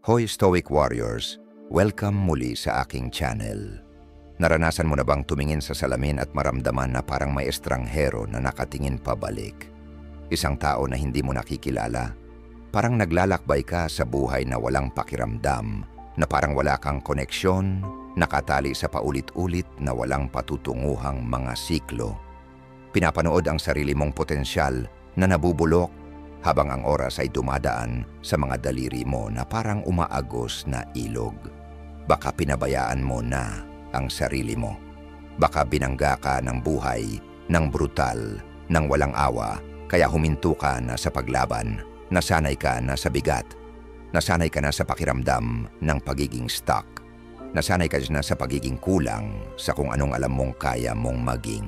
Hoy Stoic Warriors! Welcome muli sa aking channel. Naranasan mo na bang tumingin sa salamin at maramdaman na parang may estranghero na nakatingin pabalik? Isang tao na hindi mo nakikilala? Parang naglalakbay ka sa buhay na walang pakiramdam, na parang wala kang koneksyon, nakatali sa paulit-ulit na walang patutunguhang mga siklo. Pinapanood ang sarili mong potensyal na nabubulok habang ang oras ay dumadaan sa mga daliri mo na parang umaagos na ilog. Baka pinabayaan mo na ang sarili mo. Baka binangga ka ng buhay, ng brutal, ng walang awa, kaya huminto ka na sa paglaban, nasanay ka na sa bigat, nasanay ka na sa pakiramdam ng pagiging stuck, nasanay ka na sa pagiging kulang sa kung anong alam mong kaya mong maging.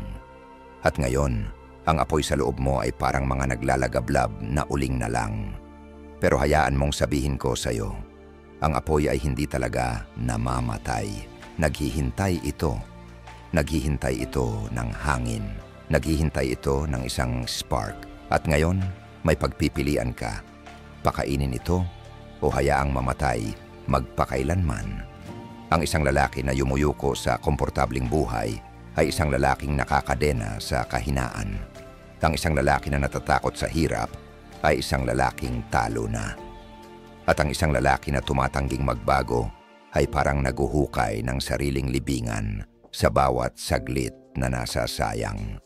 At ngayon, ang apoy sa loob mo ay parang mga naglalagablab na uling na lang. Pero hayaan mong sabihin ko sa'yo, ang apoy ay hindi talaga namamatay. Naghihintay ito. Naghihintay ito ng hangin. Naghihintay ito ng isang spark. At ngayon, may pagpipilian ka. Pakainin ito o hayaang mamatay magpakailanman. Ang isang lalaki na yumuyuko sa komportabling buhay ay isang lalaking nakakadena sa kahinaan. Ang isang lalaki na natatakot sa hirap ay isang lalaking talo na. At ang isang lalaki na tumatangging magbago ay parang naguhukay ng sariling libingan sa bawat saglit na nasasayang.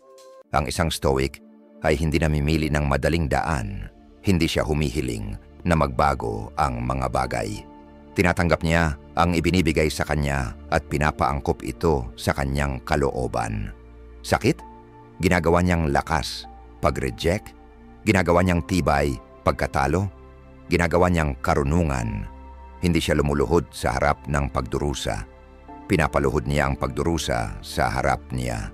Ang isang stoic ay hindi namimili ng madaling daan. Hindi siya humihiling na magbago ang mga bagay. Tinatanggap niya ang ibinibigay sa kanya at pinapaangkop ito sa kanyang kalooban. Sakit? Ginagawa niyang lakas pag-reject, ginagawa niyang tibay pagkatalo, ginagawa niyang karunungan. Hindi siya lumuluhod sa harap ng pagdurusa. Pinapaluhod niya ang pagdurusa sa harap niya.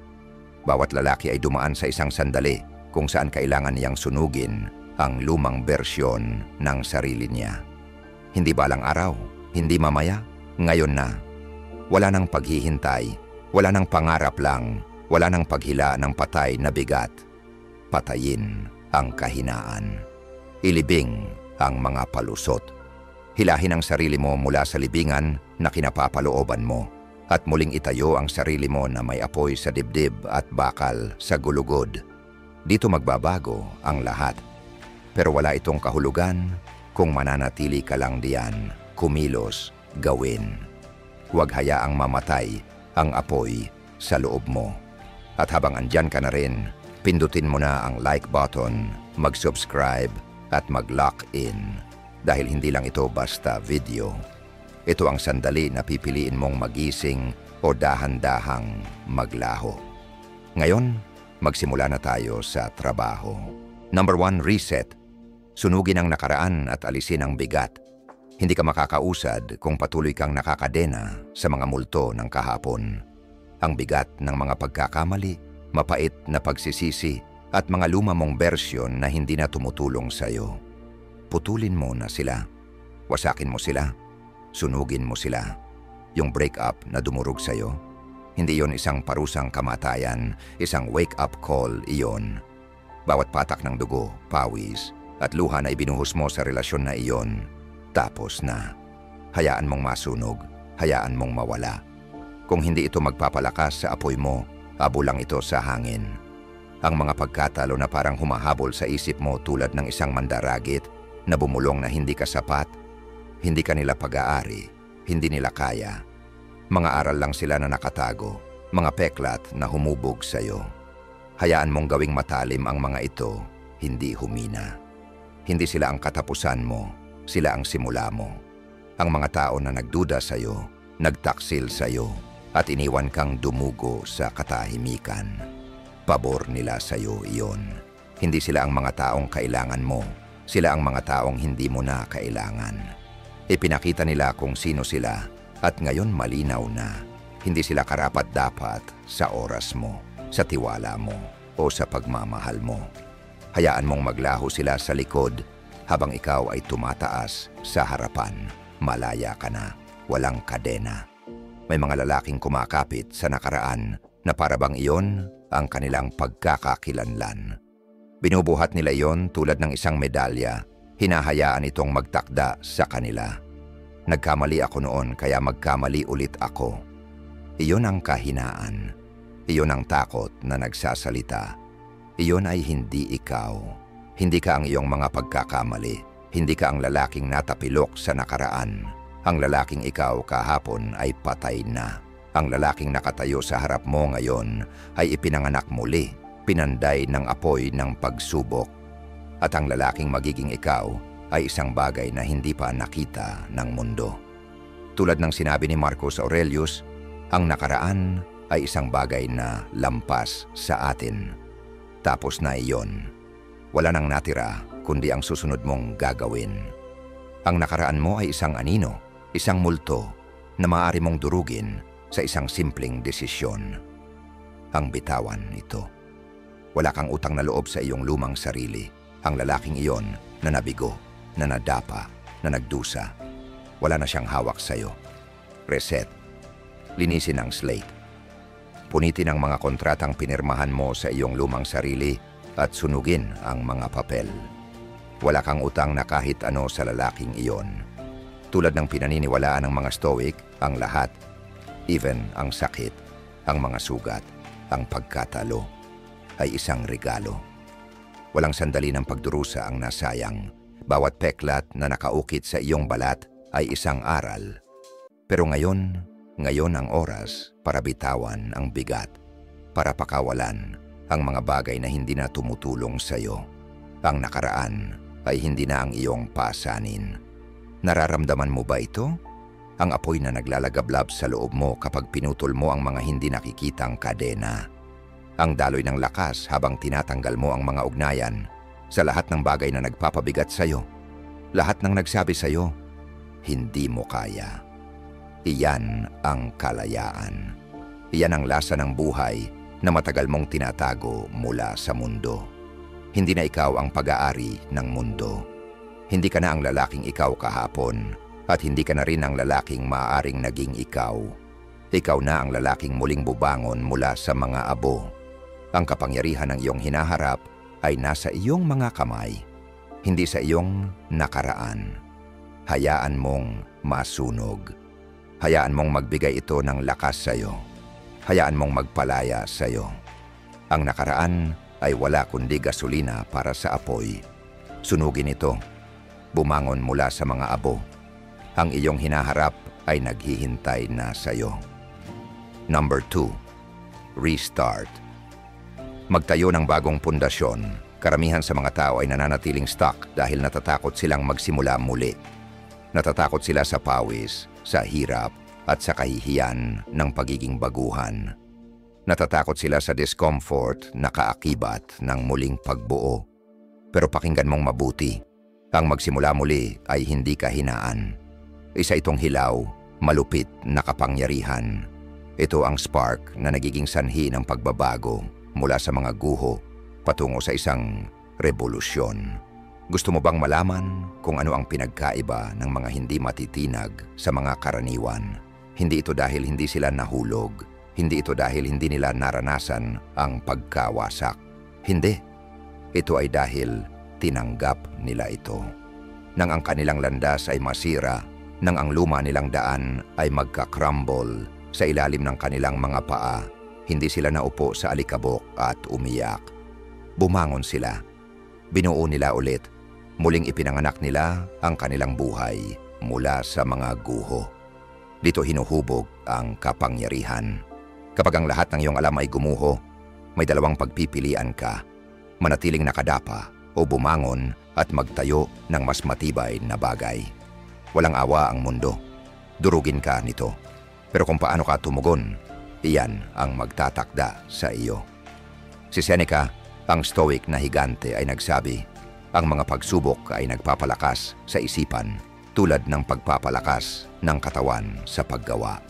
Bawat lalaki ay dumaan sa isang sandali kung saan kailangan niyang sunugin ang lumang bersyon ng sarili niya. Hindi balang araw, hindi mamaya, ngayon na. Wala nang paghihintay, wala nang pangarap lang, wala nang paghila ng patay na bigat. Patayin ang kahinaan. Ilibing ang mga palusot. Hilahin ang sarili mo mula sa libingan na kinapapalooban mo at muling itayo ang sarili mo na may apoy sa dibdib at bakal sa gulugod. Dito magbabago ang lahat. Pero wala itong kahulugan kung mananatili ka lang diyan, kumilos, gawin. Huwag hayaang mamatay ang apoy sa loob mo. At habang andyan ka na rin, pindutin mo na ang like button, mag-subscribe at mag-lock in. Dahil hindi lang ito basta video. Ito ang sandali na pipiliin mong magising o dahan-dahang maglaho. Ngayon, magsimula na tayo sa trabaho. Number 1, reset. Sunugin ang nakaraan at alisin ang bigat. Hindi ka makakausad kung patuloy kang nakakadena sa mga multo ng kahapon. Ang bigat ng mga pagkakamali, mapait na pagsisisi at mga luma mong bersyon na hindi na tumutulong sa'yo. Putulin mo na sila. Wasakin mo sila. Sunugin mo sila. Yung breakup na dumurog sa'yo, hindi yon isang parusang kamatayan, isang wake-up call iyon. Bawat patak ng dugo, pawis, at luha na ibinuhos mo sa relasyon na iyon, tapos na. Hayaan mong masunog, hayaan mong mawala. Kung hindi ito magpapalakas sa apoy mo, abo lang ito sa hangin. Ang mga pagkatalo na parang humahabol sa isip mo tulad ng isang mandaragit na bumulong na hindi ka sapat, hindi ka nila pag-aari, hindi nila kaya. Mga aral lang sila na nakatago, mga peklat na humubog sa'yo. Hayaan mong gawing matalim ang mga ito, hindi humina. Hindi sila ang katapusan mo, sila ang simula mo. Ang mga tao na nagduda sa'yo, nagtaksil sa'yo, at iniwan kang dumugo sa katahimikan. Pabor nila sa'yo iyon. Hindi sila ang mga taong kailangan mo. Sila ang mga taong hindi mo na kailangan. Ipinakita nila kung sino sila at ngayon malinaw na. Hindi sila karapat-dapat sa oras mo, sa tiwala mo, o sa pagmamahal mo. Hayaan mong maglaho sila sa likod habang ikaw ay tumataas sa harapan. Malaya ka na, walang kadena. May mga lalaking kumakapit sa nakaraan na parabang iyon ang kanilang pagkakakilanlan. Binubuhat nila iyon tulad ng isang medalya, hinahayaan itong magtakda sa kanila. Nagkamali ako noon kaya magkamali ulit ako. Iyon ang kahinaan. Iyon ang takot na nagsasalita. Iyon ay hindi ikaw. Hindi ka ang iyong mga pagkakamali. Hindi ka ang lalaking natapilok sa nakaraan. Ang lalaking ikaw kahapon ay patay na. Ang lalaking nakatayo sa harap mo ngayon ay ipinanganak muli, pinanday ng apoy ng pagsubok. At ang lalaking magiging ikaw ay isang bagay na hindi pa nakita ng mundo. Tulad ng sinabi ni Marcus Aurelius, ang nakaraan ay isang bagay na lampas sa atin. Tapos na iyon. Wala nang natira kundi ang susunod mong gagawin. Ang nakaraan mo ay isang anino, isang multo na maaari mong durugin sa isang simpleng desisyon. Ang bitawan ito. Wala kang utang na loob sa iyong lumang sarili. Ang lalaking iyon na nabigo, na nadapa, na nagdusa. Wala na siyang hawak sa iyo. Reset. Linisin ang slate. Punitin ang mga kontratang pinirmahan mo sa iyong lumang sarili at sunugin ang mga papel. Wala kang utang na kahit ano sa lalaking iyon. Tulad ng pinaniniwalaan ng mga Stoic, ang lahat, even ang sakit, ang mga sugat, ang pagkatalo, ay isang regalo. Walang sandali ng pagdurusa ang nasayang. Bawat peklat na nakaukit sa iyong balat ay isang aral. Pero ngayon ang oras para bitawan ang bigat, para pakawalan ang mga bagay na hindi na tumutulong sa iyo. Ang nakaraan ay hindi na ang iyong pasanin. Nararamdaman mo ba ito? Ang apoy na naglalagablab sa loob mo kapag pinutol mo ang mga hindi nakikitang kadena. Ang daloy ng lakas habang tinatanggal mo ang mga ugnayan sa lahat ng bagay na nagpapabigat sa iyo. Lahat ng nagsabi sa iyo, hindi mo kaya. Iyan ang kalayaan. Iyan ang lasa ng buhay na matagal mong tinatago mula sa mundo. Hindi na ikaw ang pag-aari ng mundo. Hindi ka na ang lalaking ikaw kahapon at hindi ka na rin ang lalaking maaaring naging ikaw. Ikaw na ang lalaking muling bubangon mula sa mga abo. Ang kapangyarihan ng iyong hinaharap ay nasa iyong mga kamay, hindi sa iyong nakaraan. Hayaan mong masunog. Hayaan mong magbigay ito ng lakas sa iyo. Hayaan mong magpalaya sa iyo. Ang nakaraan ay wala kundi gasolina para sa apoy. Sunugin ito. Bumangon mula sa mga abo. Ang iyong hinaharap ay naghihintay na sa iyo. Number 2. Restart. Magtayo ng bagong pundasyon. Karamihan sa mga tao ay nananatiling stuck dahil natatakot silang magsimula muli. Natatakot sila sa pawis, sa hirap, at sa kahihiyan ng pagiging baguhan. Natatakot sila sa discomfort na kaakibat ng muling pagbuo. Pero pakinggan mong mabuti, ang magsimula muli ay hindi kahinaan. Isa itong hilaw, malupit na kapangyarihan. Ito ang spark na nagiging sanhi ng pagbabago mula sa mga guho patungo sa isang revolusyon. Gusto mo bang malaman kung ano ang pinagkaiba ng mga hindi matitinag sa mga karaniwan? Hindi ito dahil hindi sila nahulog. Hindi ito dahil hindi nila naranasan ang pagkawasak. Hindi. Ito ay dahil tinanggap nila ito. Nang ang kanilang landas ay masira, nang ang luma nilang daan ay magka-crumble sa ilalim ng kanilang mga paa, hindi sila naupo sa alikabok at umiyak. Bumangon sila. Binuo nila ulit. Muling ipinanganak nila ang kanilang buhay mula sa mga guho. Dito hinuhubog ang kapangyarihan. Kapag ang lahat ng iyong alam ay gumuho, may dalawang pagpipilian ka. Manatiling nakadapa o bumangon at magtayo ng mas matibay na bagay. Walang awa ang mundo. Durugin ka nito. Pero kung paano ka tumugon, iyan ang magtatakda sa iyo. Si Seneca, ang Stoic na higante, ay nagsabi, ang mga pagsubok ay nagpapalakas sa isipan tulad ng pagpapalakas ng katawan sa paggawa.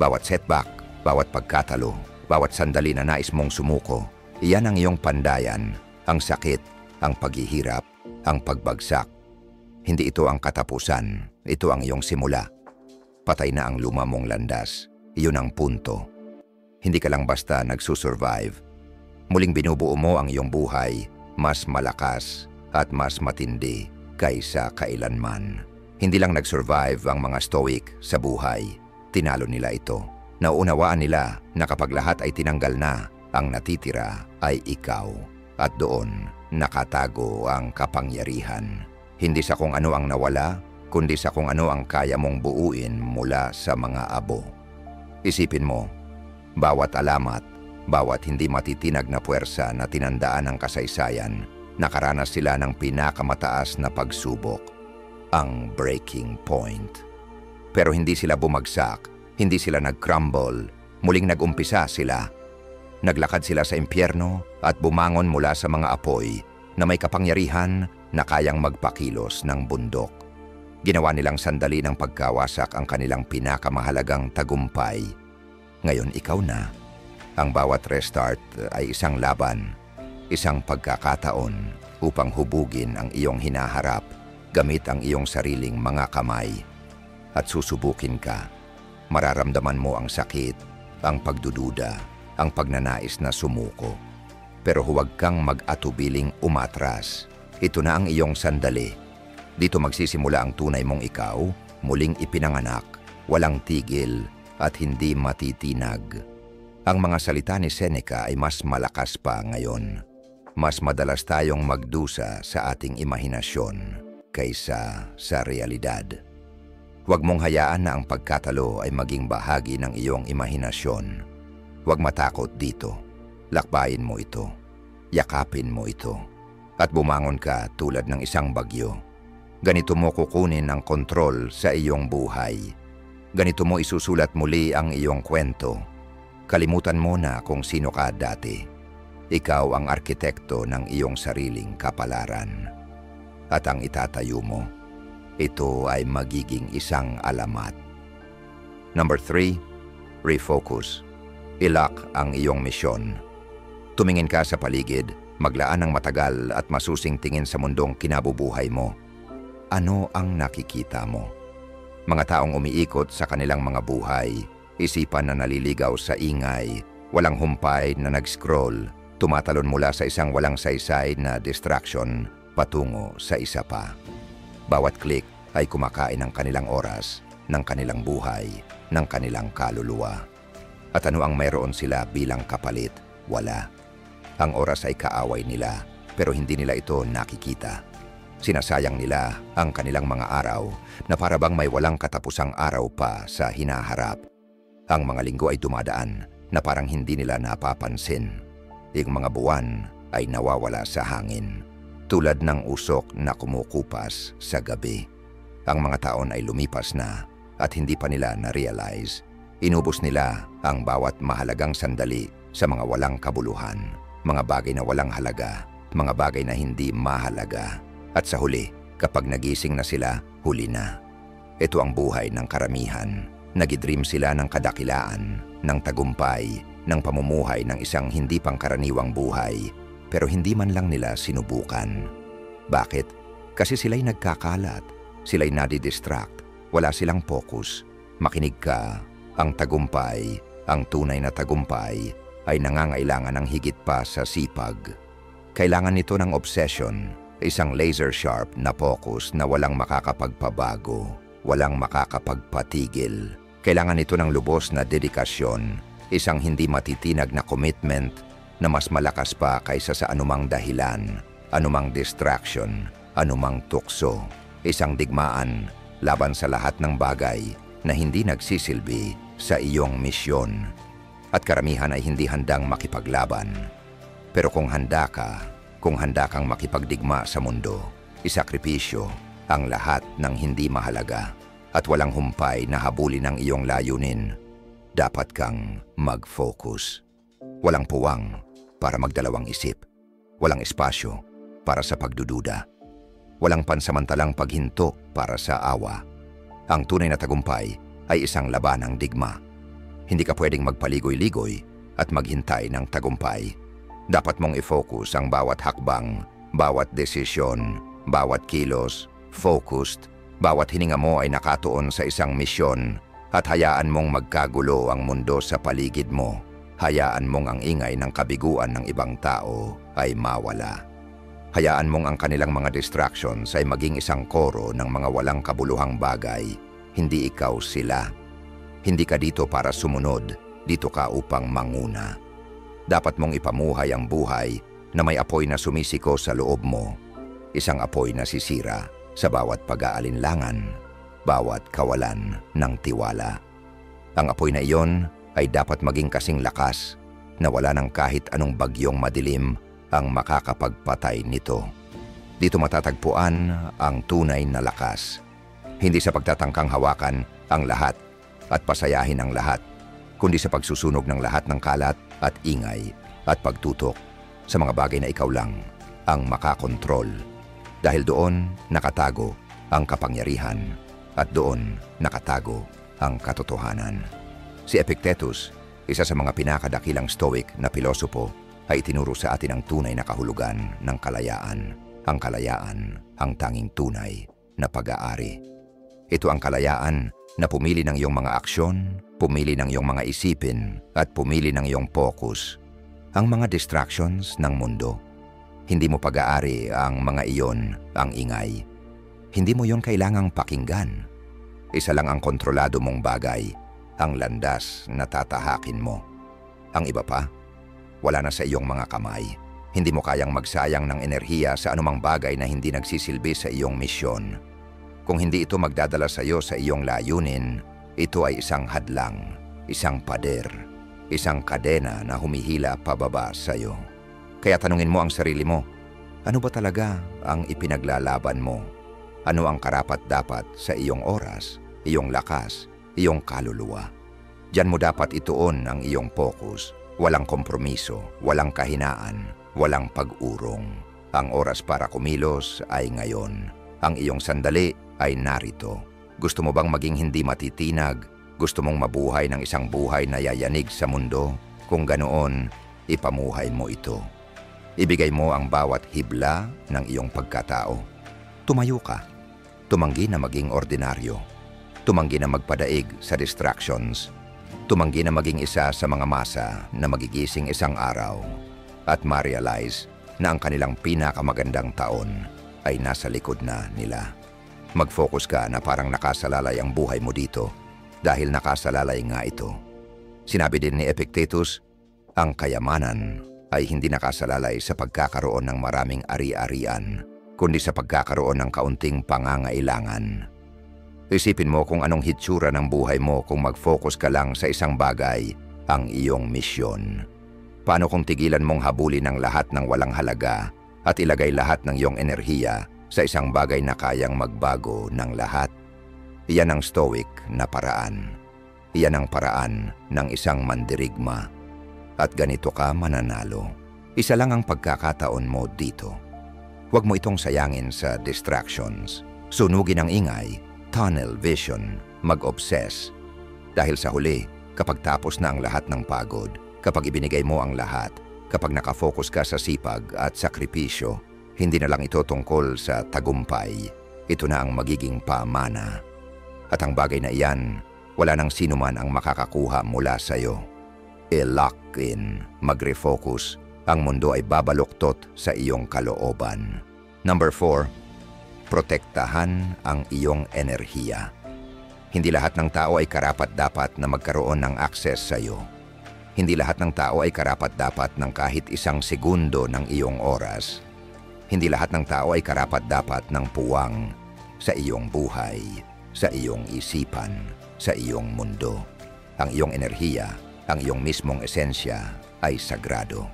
Bawat setback, bawat pagkatalo, bawat sandali na nais mong sumuko, iyan ang iyong pandayan, ang sakit, ang paghihirap, ang pagbagsak. Hindi ito ang katapusan, ito ang iyong simula. Patay na ang luma mong landas, iyon ang punto. Hindi ka lang basta nagsusurvive. Muling binubuo mo ang iyong buhay, mas malakas at mas matindi kaysa kailanman. Hindi lang nag-survive ang mga stoic sa buhay, tinalo nila ito. Nauunawaan nila na kapag lahat ay tinanggal na, ang natitira ay ikaw. At doon, nakatago ang kapangyarihan. Hindi sa kung ano ang nawala, kundi sa kung ano ang kaya mong buuin mula sa mga abo. Isipin mo, bawat alamat, bawat hindi matitinag na puwersa na tinandaan ng kasaysayan, nakaranas sila ng pinakamataas na pagsubok, ang breaking point. Pero hindi sila bumagsak, hindi sila nag-crumble, muling nag-umpisa sila. Naglakad sila sa impyerno at bumangon mula sa mga apoy na may kapangyarihan na kayang magpakilos ng bundok. Ginawa nilang sandali ng pagkawasak ang kanilang pinakamahalagang tagumpay. Ngayon ikaw na. Ang bawat restart ay isang laban, isang pagkakataon upang hubugin ang iyong hinaharap gamit ang iyong sariling mga kamay. At susubukin ka. Mararamdaman mo ang sakit, ang pagdududa, ang pagnanais na sumuko. Pero huwag kang mag-atubiling umatras. Ito na ang iyong sandali. Dito magsisimula ang tunay mong ikaw, muling ipinanganak, walang tigil at hindi matitinag. Ang mga salita ni Seneca ay mas malakas pa ngayon. Mas madalas tayong magdusa sa ating imahinasyon kaysa sa realidad. Huwag mong hayaan na ang pagkatalo ay maging bahagi ng iyong imahinasyon. Huwag matakot dito. Lakbayin mo ito. Yakapin mo ito. At bumangon ka tulad ng isang bagyo. Ganito mo kukunin ang kontrol sa iyong buhay. Ganito mo isusulat muli ang iyong kwento. Kalimutan mo na kung sino ka dati. Ikaw ang arkitekto ng iyong sariling kapalaran. At ang itatayo mo, ito ay magiging isang alamat. Number 3, refocus. Ilak ang iyong misyon. Tumingin ka sa paligid, maglaan ng matagal at masusing tingin sa mundong kinabubuhay mo. Ano ang nakikita mo? Mga taong umiikot sa kanilang mga buhay, isipan na naliligaw sa ingay, walang humpay na nag-scroll, tumatalon mula sa isang walang saysay na distraction patungo sa isa pa. Bawat click ay kumakain ng kanilang oras, ng kanilang buhay, ng kanilang kaluluwa. At ano ang mayroon sila bilang kapalit? Wala. Ang oras ay kaaway nila, pero hindi nila ito nakikita. Sinasayang nila ang kanilang mga araw na para bang may walang katapusang araw pa sa hinaharap. Ang mga linggo ay dumadaan na parang hindi nila napapansin. Yung mga buwan ay nawawala sa hangin, tulad ng usok na kumukupas sa gabi. Ang mga taon ay lumipas na at hindi pa nila na-realize. Inubos nila ang bawat mahalagang sandali sa mga walang kabuluhan, mga bagay na walang halaga, mga bagay na hindi mahalaga. At sa huli, kapag nagising na sila, huli na. Ito ang buhay ng karamihan. Nagidream sila ng kadakilaan, ng tagumpay, ng pamumuhay ng isang hindi pangkaraniwang buhay, pero hindi man lang nila sinubukan. Bakit? Kasi sila'y nagkakalat, sila'y nadidistract, wala silang focus. Makinig ka, ang tagumpay, ang tunay na tagumpay, ay nangangailangan ng higit pa sa sipag. Kailangan nito ng obsession, isang laser-sharp na focus na walang makakapagpabago, walang makakapagpatigil. Kailangan nito ng lubos na dedikasyon, isang hindi matitinag na commitment na mas malakas pa kaysa sa anumang dahilan, anumang distraction, anumang tukso. Isang digmaan laban sa lahat ng bagay na hindi nagsisilbi sa iyong misyon. At karamihan ay hindi handang makipaglaban. Pero kung handa kang makipagdigma sa mundo, isakripisyo ang lahat ng hindi mahalaga at walang humpay na habulin ang iyong layunin, dapat kang mag-focus. Walang puwang para magdalawang isip, walang espasyo para sa pagdududa, walang pansamantalang paghinto para sa awa. Ang tunay na tagumpay ay isang labanang digma. Hindi ka pwedeng magpaligoy-ligoy at maghintay ng tagumpay. Dapat mong i-focus ang bawat hakbang, bawat desisyon, bawat kilos, focused. Bawat hininga mo ay nakatuon sa isang misyon at hayaan mong magkagulo ang mundo sa paligid mo. Hayaan mong ang ingay ng kabiguan ng ibang tao ay mawala. Hayaan mong ang kanilang mga distractions ay maging isang koro ng mga walang kabuluhang bagay. Hindi ikaw sila. Hindi ka dito para sumunod, dito ka upang manguna. Dapat mong ipamuhay ang buhay na may apoy na sumisiko sa loob mo. Isang apoy na sisira sa bawat pag-aalinlangan, bawat kawalan ng tiwala. Ang apoy na iyon ay dapat maging kasing lakas na wala ng kahit anong bagyong madilim ang makakapagpatay nito. Dito matatagpuan ang tunay na lakas. Hindi sa pagtatangkang hawakan ang lahat at pasayahin ang lahat, kundi sa pagsusunog ng lahat ng kalat at ingay at pagtutok sa mga bagay na ikaw lang ang makakontrol. Dahil doon nakatago ang kapangyarihan at doon nakatago ang katotohanan. Si Epictetus, isa sa mga pinakadakilang Stoic na pilosopo, ay itinuro sa atin ang tunay na kahulugan ng kalayaan. Ang kalayaan, ang tanging tunay na pag-aari. Ito ang kalayaan na pumili ng iyong mga aksyon, pumili ng iyong mga isipin, at pumili ng iyong focus. Ang mga distractions ng mundo. Hindi mo pag-aari ang mga iyon, ang ingay. Hindi mo yon kailangang pakinggan. Isa lang ang kontrolado mong bagay, ang landas na tatahakin mo. Ang iba pa, wala na sa iyong mga kamay. Hindi mo kayang magsayang ng enerhiya sa anumang bagay na hindi nagsisilbi sa iyong misyon. Kung hindi ito magdadala sa iyo sa iyong layunin, ito ay isang hadlang, isang pader, isang kadena na humihila pababa sa iyo. Kaya tanungin mo ang sarili mo, ano ba talaga ang ipinaglalaban mo? Ano ang karapat-dapat sa iyong oras, iyong lakas, iyong kaluluwa? Diyan mo dapat ituon ang iyong focus. Walang kompromiso, walang kahinaan, walang pag-urong. Ang oras para kumilos ay ngayon. Ang iyong sandali ay narito. Gusto mo bang maging hindi matitinag? Gusto mong mabuhay ng isang buhay na yayanig sa mundo? Kung ganoon, ipamuhay mo ito. Ibigay mo ang bawat hibla ng iyong pagkatao. Tumayo ka. Tumanggi na maging ordinaryo. Tumanggi na magpadaig sa distractions. Tumanggi na maging isa sa mga masa na magigising isang araw at ma-realize na ang kanilang pinakamagandang taon ay nasa likod na nila. Mag-focus ka na parang nakasalalay ang buhay mo dito dahil nakasalalay nga ito. Sinabi din ni Epictetus, ang kayamanan ay hindi nakasalalay sa pagkakaroon ng maraming ari-arian, kundi sa pagkakaroon ng kaunting pangangailangan. Isipin mo kung anong hitsura ng buhay mo kung mag-focus ka lang sa isang bagay, ang iyong misyon. Paano kung tigilan mong habulin ang lahat ng walang halaga at ilagay lahat ng iyong enerhiya sa isang bagay na kayang magbago ng lahat? Iyan ang Stoic na paraan. Iyan ang paraan ng isang mandirigma. At ganito ka mananalo. Isa lang ang pagkakataon mo dito. Huwag mo itong sayangin sa distractions. Sunugin ang ingay, tunnel vision, mag-obsess. Dahil sa huli, kapag tapos na ang lahat ng pagod, kapag ibinigay mo ang lahat, kapag nakafocus ka sa sipag at sakripisyo, hindi na lang ito tungkol sa tagumpay. Ito na ang magiging pamana. At ang bagay na iyan, wala nang sino man ang makakakuha mula sa iyo. I-lock in, mag-refocus, ang mundo ay babaluktot sa iyong kalooban. Number 4, protektahan ang iyong enerhiya. Hindi lahat ng tao ay karapat-dapat na magkaroon ng access sa iyo. Hindi lahat ng tao ay karapat-dapat ng kahit isang segundo ng iyong oras. Hindi lahat ng tao ay karapat-dapat ng puwang sa iyong buhay, sa iyong isipan, sa iyong mundo. Ang iyong enerhiya, ang iyong mismong esensya ay sagrado.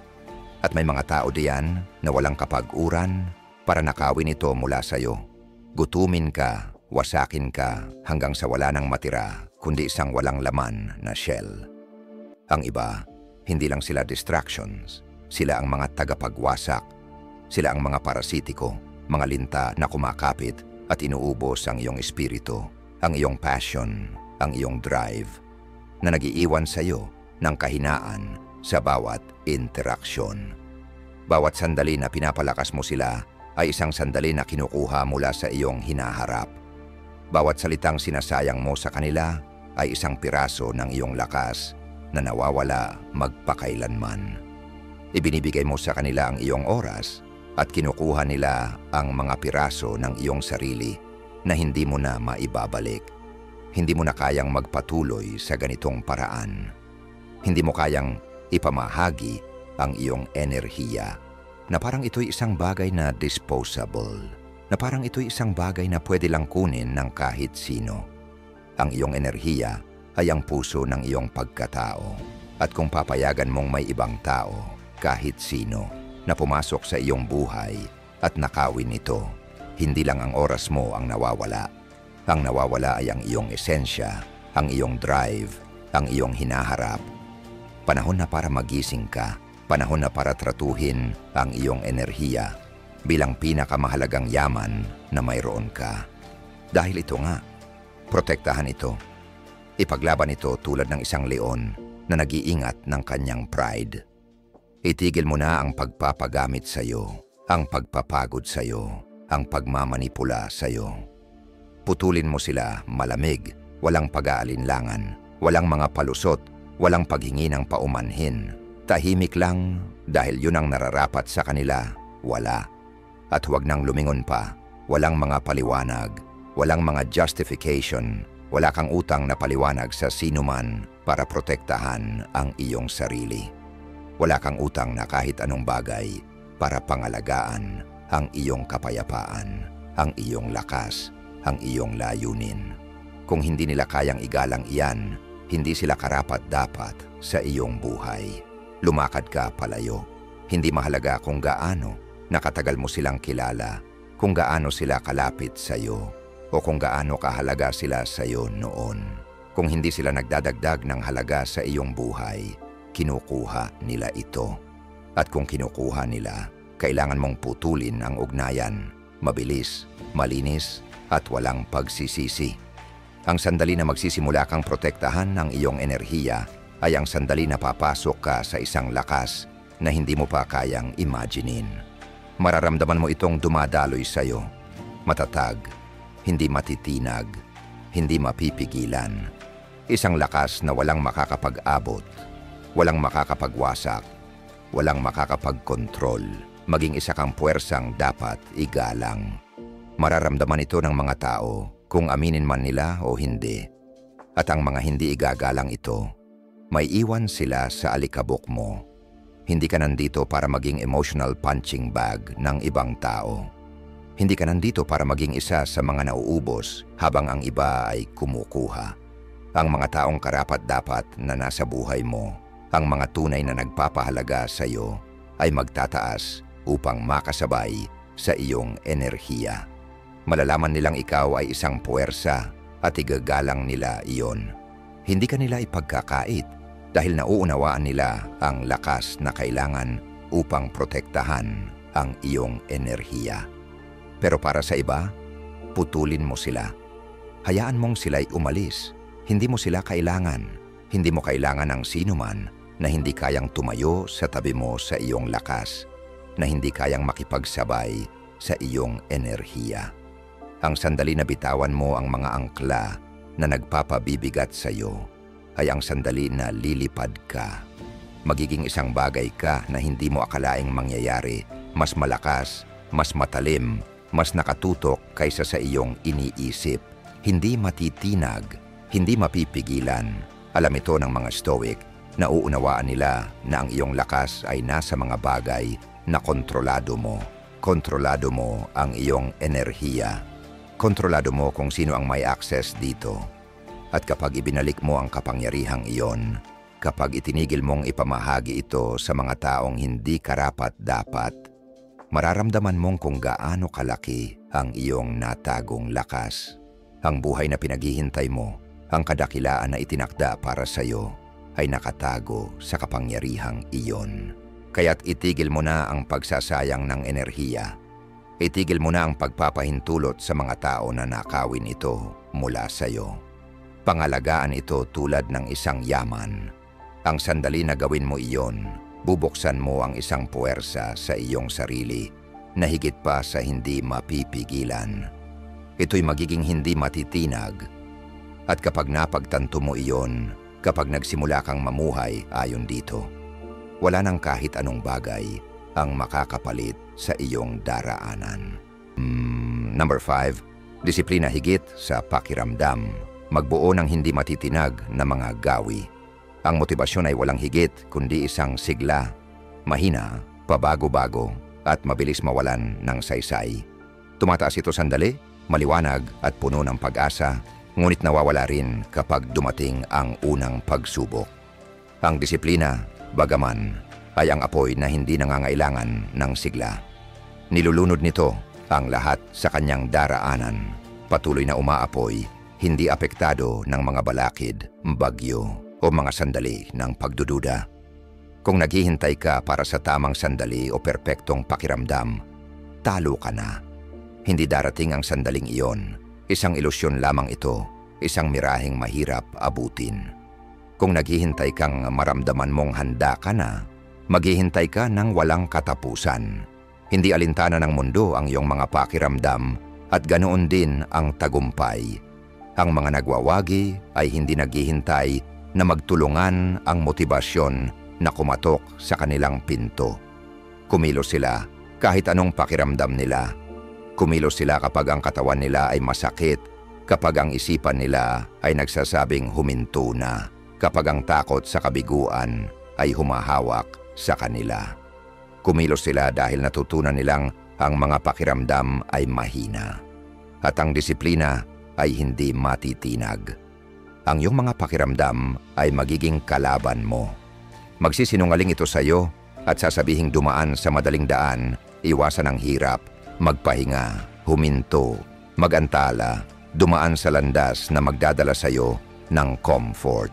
At may mga tao diyan na walang kapag-uran para nakawin ito mula sa iyo. Gutumin ka, wasakin ka hanggang sa wala nang matira kundi isang walang laman na shell. Ang iba, hindi lang sila distractions, sila ang mga tagapagwasak. Sila ang mga parasitiko, mga linta na kumakapit at inuubos ang iyong espiritu, ang iyong passion, ang iyong drive, na nag-iiwan sa iyo ng kahinaan sa bawat interaksyon. Bawat sandali na pinapalakas mo sila ay isang sandali na kinukuha mula sa iyong hinaharap. Bawat salitang sinasayang mo sa kanila ay isang piraso ng iyong lakas na nawawala magpakailanman. Ibinibigay mo sa kanila ang iyong oras at kinukuha nila ang mga piraso ng iyong sarili na hindi mo na maibabalik. Hindi mo na kayang magpatuloy sa ganitong paraan. Hindi mo kayang ipamahagi ang iyong enerhiya na parang ito'y isang bagay na disposable, na parang ito'y isang bagay na pwede lang kunin ng kahit sino. Ang iyong enerhiya ay ang puso ng iyong pagkatao. At kung papayagan mong may ibang tao, kahit sino, na pumasok sa iyong buhay at nakawin ito, hindi lang ang oras mo ang nawawala. Ang nawawala ay ang iyong esensya, ang iyong drive, ang iyong hinaharap. Panahon na para magising ka, panahon na para tratuhin ang iyong enerhiya bilang pinakamahalagang yaman na mayroon ka. Dahil ito nga, protektahan ito. Ipaglaban ito tulad ng isang leon na nag-iingat ng kanyang pride. Itigil mo na ang pagpapagamit sa iyo, ang pagpapagod sa iyo, ang pagmamanipula sa iyo. Putulin mo sila malamig, walang pag-aalinlangan, walang mga palusot, walang paghingi ng paumanhin. Tahimik lang dahil yun ang nararapat sa kanila, wala. At huwag nang lumingon pa, walang mga paliwanag, walang mga justification, wala kang utang na paliwanag sa sinuman para protektahan ang iyong sarili. Wala kang utang na kahit anong bagay para pangalagaan ang iyong kapayapaan, ang iyong lakas, ang iyong layunin. Kung hindi nila kayang igalang iyan, hindi sila karapat-dapat sa iyong buhay. Lumakad ka palayo. Hindi mahalaga kung gaano nakatagal mo silang kilala, kung gaano sila kalapit sa iyo, o kung gaano kahalaga sila sa iyo noon. Kung hindi sila nagdadagdag ng halaga sa iyong buhay, kinukuha nila ito. At kung kinukuha nila, kailangan mong putulin ang ugnayan, mabilis, malinis, at walang pagsisisi. Ang sandali na magsisimula kang protektahan ng iyong enerhiya ay ang sandali na papasok ka sa isang lakas na hindi mo pa kayang imaginein. Mararamdaman mo itong dumadaloy sa iyo. Matatag, hindi matitinag, hindi mapipigilan. Isang lakas na walang makakapag-abot, walang makakapagwasak, walang makakapagkontrol. Maging isa kang puwersang dapat igalang. Mararamdaman ito ng mga tao kung aminin man nila o hindi. At ang mga hindi igagalang ito, may iwan sila sa alikabok mo. Hindi ka nandito para maging emotional punching bag ng ibang tao. Hindi ka nandito para maging isa sa mga nauubos habang ang iba ay kumukuha. Ang mga taong karapat-dapat na nasa buhay mo, ang mga tunay na nagpapahalaga sa iyo, ay magtataas upang makasabay sa iyong enerhiya. Malalaman nilang ikaw ay isang puwersa at igagalang nila iyon. Hindi ka nila ipagkakait dahil nauunawaan nila ang lakas na kailangan upang protektahan ang iyong enerhiya. Pero para sa iba, putulin mo sila. Hayaan mong sila'y umalis. Hindi mo sila kailangan. Hindi mo kailangan ng sinuman na hindi kayang tumayo sa tabi mo sa iyong lakas, na hindi kayang makipagsabay sa iyong enerhiya. Ang sandali na bitawan mo ang mga angkla na nagpapabibigat sa iyo ay ang sandali na lilipad ka. Magiging isang bagay ka na hindi mo akalaing mangyayari, mas malakas, mas matalim, mas nakatutok kaysa sa iyong iniisip. Hindi matitinag, hindi mapipigilan. Alam ito ng mga Stoic. Nauunawaan nila na ang iyong lakas ay nasa mga bagay na kontrolado mo. Kontrolado mo ang iyong enerhiya. Kontrolado mo kung sino ang may access dito. At kapag ibinalik mo ang kapangyarihang iyon, kapag itinigil mong ipamahagi ito sa mga taong hindi karapat-dapat, mararamdaman mong kung gaano kalaki ang iyong natagong lakas. Ang buhay na pinaghihintay mo, ang kadakilaan na itinakda para sa iyo, ay nakatago sa kapangyarihang iyon. Kaya't itigil mo na ang pagsasayang ng enerhiya. Itigil mo na ang pagpapahintulot sa mga tao na nakawin ito mula sa iyo. Pangalagaan ito tulad ng isang yaman. Ang sandali na gawin mo iyon, bubuksan mo ang isang puwersa sa iyong sarili na higit pa sa hindi mapipigilan. Ito'y magiging hindi matitinag. At kapag napagtanto mo iyon, kapag nagsimula kang mamuhay ayon dito, wala nang kahit anong bagay ang makakapalit sa iyong daraanan. Number 5, disiplina higit sa pakiramdam. Magbuo ng hindi matitinag na mga gawi. Ang motibasyon ay walang higit kundi isang sigla, mahina, pabago-bago at mabilis mawalan ng saysay. Tumataas ito sandali, maliwanag at puno ng pag-asa, ngunit nawawala rin kapag dumating ang unang pagsubok. Ang disiplina, bagaman, ay ang apoy na hindi nangangailangan ng sigla. Nilulunod nito ang lahat sa kanyang daraanan, patuloy na umaapoy, hindi apektado ng mga balakid, bagyo o mga sandali ng pagdududa. Kung naghihintay ka para sa tamang sandali o perpektong pakiramdam, talo ka na. Hindi darating ang sandaling iyon. Isang ilusyon lamang ito, isang miraheng mahirap abutin. Kung naghihintay kang maramdaman mong handa ka na, maghihintay ka ng walang katapusan. Hindi alintana ng mundo ang iyong mga pakiramdam at ganoon din ang tagumpay. Ang mga nagwawagi ay hindi naghihintay na magtulungan ang motibasyon na kumatok sa kanilang pinto. Kumilos sila kahit anong pakiramdam nila. Kumilos sila kapag ang katawan nila ay masakit, kapag ang isipan nila ay nagsasabing huminto na, kapag ang takot sa kabiguan ay humahawak sa kanila. Kumilos sila dahil natutunan nilang ang mga pakiramdam ay mahina. At ang disiplina ay hindi matitinag. Ang iyong mga pakiramdam ay magiging kalaban mo. Magsisinungaling ito sa iyo at sasabihing dumaan sa madaling daan, iwasan ang hirap, magpahinga, huminto, magantala, dumaan sa landas na magdadala sa iyo ng comfort.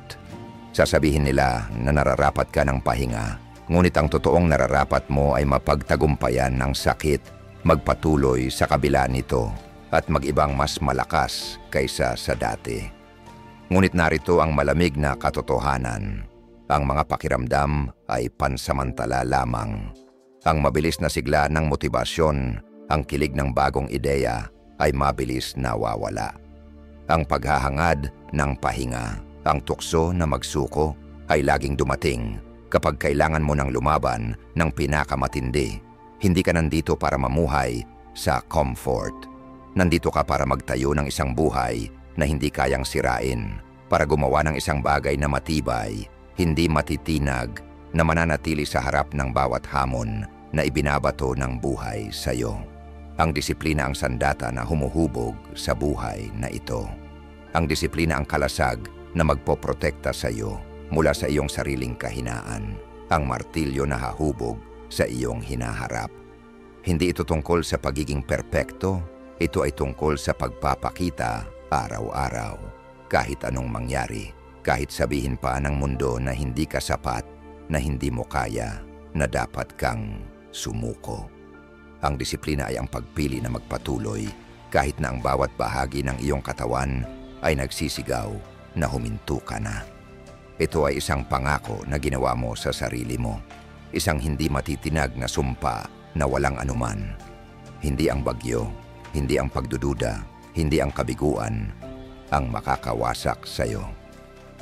Sasabihin nila na nararapat ka ng pahinga, ngunit ang totoong nararapat mo ay mapagtagumpayan ng sakit, magpatuloy sa kabila nito, at mag-ibang mas malakas kaysa sa dati. Ngunit narito ang malamig na katotohanan. Ang mga pakiramdam ay pansamantala lamang. Ang mabilis na sigla ng motibasyon, ang kilig ng bagong ideya ay mabilis nawawala. Ang paghahangad ng pahinga, ang tukso na magsuko ay laging dumating kapag kailangan mo ng lumaban ng pinakamatindi. Hindi ka nandito para mamuhay sa comfort. Nandito ka para magtayo ng isang buhay na hindi kayang sirain, para gumawa ng isang bagay na matibay, hindi matitinag, na mananatili sa harap ng bawat hamon na ibinabato ng buhay sa iyo. Ang disiplina ang sandata na humuhubog sa buhay na ito. Ang disiplina ang kalasag na magpoprotekta sa iyo mula sa iyong sariling kahinaan. Ang martilyo na hahubog sa iyong hinaharap. Hindi ito tungkol sa pagiging perpekto, ito ay tungkol sa pagpapakita araw-araw. Kahit anong mangyari, kahit sabihin pa ng mundo na hindi ka sapat, na hindi mo kaya, na dapat kang sumuko. Ang disiplina ay ang pagpili na magpatuloy kahit na ang bawat bahagi ng iyong katawan ay nagsisigaw na huminto ka na. Ito ay isang pangako na ginawa mo sa sarili mo. Isang hindi matitinag na sumpa na walang anuman. Hindi ang bagyo, hindi ang pagdududa, hindi ang kabiguan ang makakawasak sa iyo.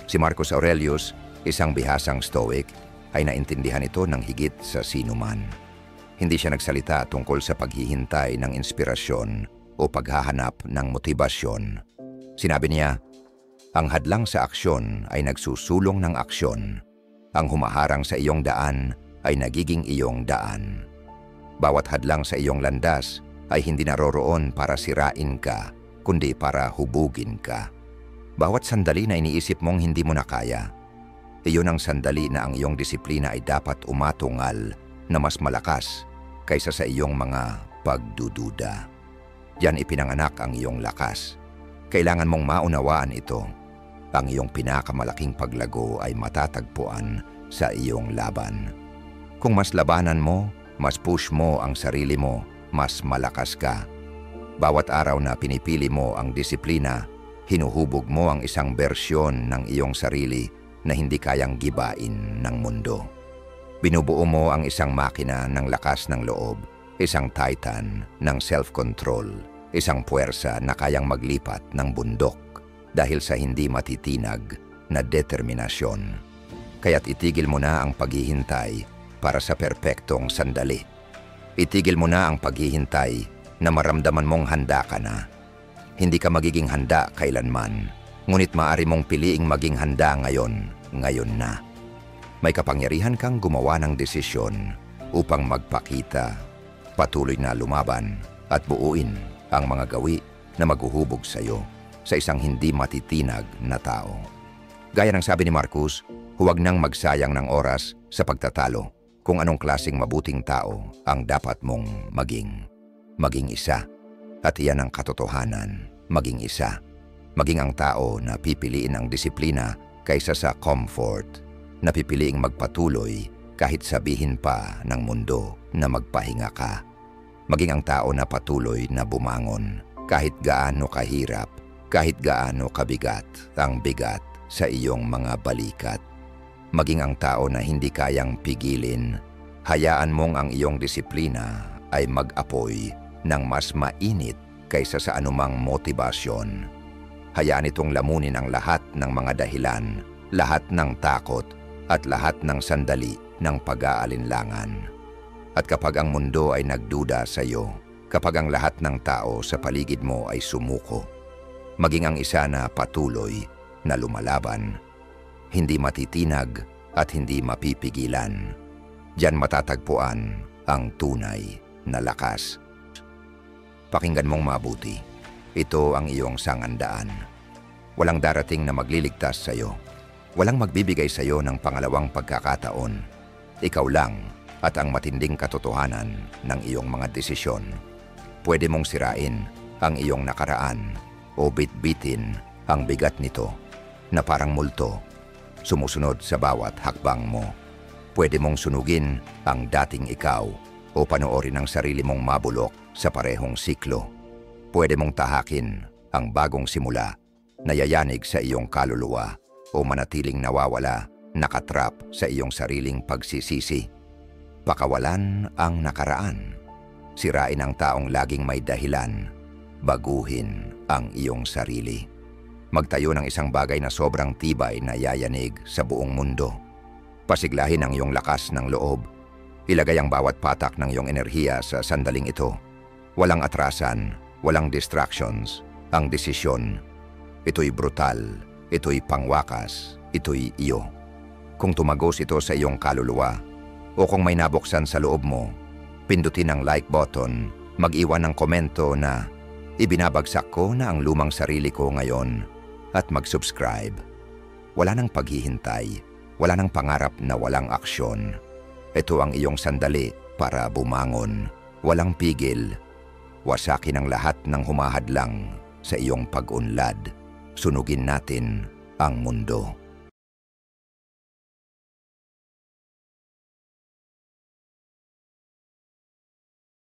Si Marcus Aurelius, isang bihasang Stoic, ay naintindihan ito ng higit sa sinuman. Hindi siya nagsalita tungkol sa paghihintay ng inspirasyon o paghahanap ng motibasyon. Sinabi niya, ang hadlang sa aksyon ay nagsusulong ng aksyon. Ang humaharang sa iyong daan ay nagiging iyong daan. Bawat hadlang sa iyong landas ay hindi naroroon para sirain ka, kundi para hubugin ka. Bawat sandali na iniisip mong hindi mo na kaya, iyon ang sandali na ang iyong disiplina ay dapat umatungal na mas malakas kaysa sa iyong mga pagdududa. Diyan ipinanganak ang iyong lakas. Kailangan mong maunawaan ito. Ang iyong pinakamalaking paglago ay matatagpuan sa iyong laban. Kung mas labanan mo, mas push mo ang sarili mo, mas malakas ka. Bawat araw na pinipili mo ang disiplina, hinuhubog mo ang isang bersyon ng iyong sarili na hindi kayang gibain ng mundo. Binubuo mo ang isang makina ng lakas ng loob, isang titan ng self-control, isang puwersa na kayang maglipat ng bundok dahil sa hindi matitinag na determinasyon. Kaya't itigil mo na ang paghihintay para sa perpektong sandali. Itigil mo na ang paghihintay na maramdaman mong handa ka na. Hindi ka magiging handa kailanman, ngunit maaari mong piliing maging handa ngayon na. May kapangyarihan kang gumawa ng desisyon upang magpakita, patuloy na lumaban at buuin ang mga gawi na maghuhubog sa iyo sa isang hindi matitinag na tao. Gaya ng sabi ni Marcus, huwag nang magsayang ng oras sa pagtatalo kung anong klaseng mabuting tao ang dapat mong maging. Maging isa. At iyan ang katotohanan, maging isa. Maging ang tao na pipiliin ang disiplina kaysa sa comfort, na pipiliing magpatuloy kahit sabihin pa ng mundo na magpahinga ka. Maging ang tao na patuloy na bumangon kahit gaano kahirap, kahit gaano kabigat ang bigat sa iyong mga balikat. Maging ang tao na hindi kayang pigilin, hayaan mong ang iyong disiplina ay mag-apoy ng mas mainit kaysa sa anumang motibasyon. Hayaan itong lamunin ang lahat ng mga dahilan, lahat ng takot, at lahat ng sandali ng pag-aalinlangan. At kapag ang mundo ay nagduda sa iyo, kapag ang lahat ng tao sa paligid mo ay sumuko, maging ang isa na patuloy na lumalaban, hindi matitinag at hindi mapipigilan. Diyan matatagpuan ang tunay na lakas. Pakinggan mong mabuti. Ito ang iyong sangandaan. Walang darating na magliligtas sa iyo. Walang magbibigay sa iyo ng pangalawang pagkakataon. Ikaw lang at ang matinding katotohanan ng iyong mga desisyon. Pwede mong sirain ang iyong nakaraan o bitbitin ang bigat nito na parang multo sumusunod sa bawat hakbang mo. Pwede mong sunugin ang dating ikaw o panoorin ang sarili mong mabulok sa parehong siklo. Pwede mong tahakin ang bagong simula na yayanig sa iyong kaluluwa o manatiling nawawala, nakatrap sa iyong sariling pagsisisi. Pakawalan ang nakaraan. Sirain ang taong laging may dahilan. Baguhin ang iyong sarili. Magtayo ng isang bagay na sobrang tibay na yayanig sa buong mundo. Pasiglahin ang iyong lakas ng loob. Ilagay ang bawat patak ng iyong enerhiya sa sandaling ito. Walang atrasan, walang distractions. Ang desisyon, ito'y brutal, ito'y pangwakas, ito'y iyo. Kung tumagos ito sa iyong kaluluwa, o kung may nabuksan sa loob mo, pindutin ang like button, mag-iwan ng komento na ibinabagsak ko na ang lumang sarili ko ngayon at mag-subscribe. Wala nang paghihintay, wala nang pangarap na walang aksyon. Ito ang iyong sandali para bumangon, walang pigil. Wasakin ang lahat ng humahadlang sa iyong pag-unlad. Sunugin natin ang mundo.